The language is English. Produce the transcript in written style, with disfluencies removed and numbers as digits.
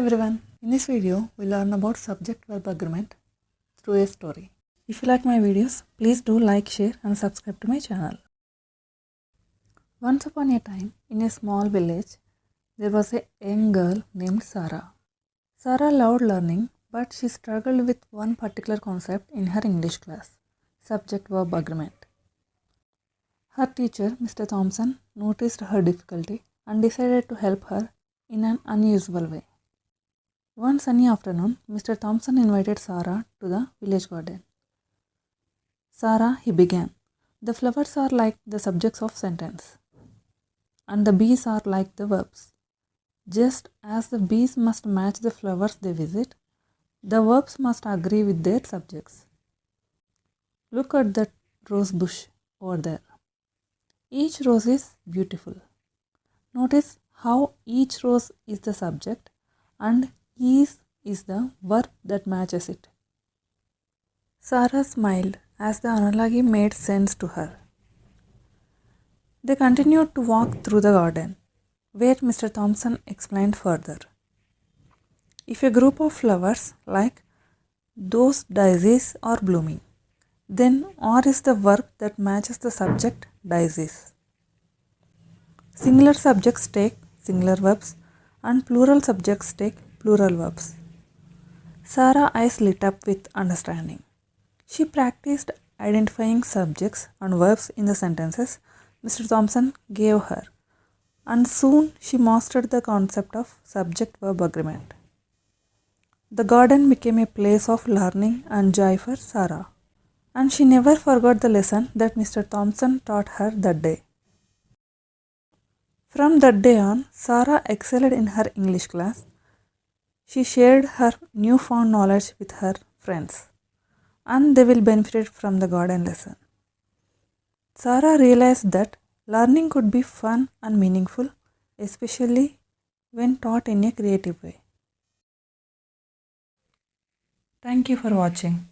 everyone, in this video we learn about subject-verb agreement through a story. If you like my videos, please do like, share and subscribe to my channel. Once upon a time, in a small village, there was a young girl named Sarah. Sarah loved learning, but she struggled with one particular concept in her English class, subject-verb agreement. Her teacher, Mr. Thompson, noticed her difficulty and decided to help her in an unusual way. One sunny afternoon, Mr. Thompson invited Sarah to the village garden. Sarah, he began, the flowers are like the subjects of sentence, and the bees are like the verbs. Just as the bees must match the flowers they visit, the verbs must agree with their subjects. Look at that rose bush over there. Each rose is beautiful. Notice how each rose is the subject and is the verb that matches it. Sarah smiled as the analogy made sense to her. They continued to walk through the garden, where Mr. Thompson explained further. If a group of flowers like those daisies are blooming, then are is the verb that matches the subject daisies. Singular subjects take singular verbs and plural subjects take plural verbs. Sarah's eyes lit up with understanding. She practiced identifying subjects and verbs in the sentences Mr. Thompson gave her, and soon she mastered the concept of subject-verb agreement. The garden became a place of learning and joy for Sarah, and she never forgot the lesson that Mr. Thompson taught her that day. From that day on, Sarah excelled in her English class. She shared her newfound knowledge with her friends, and they will benefit from the garden lesson. Sarah realized that learning could be fun and meaningful, especially when taught in a creative way. Thank you for watching.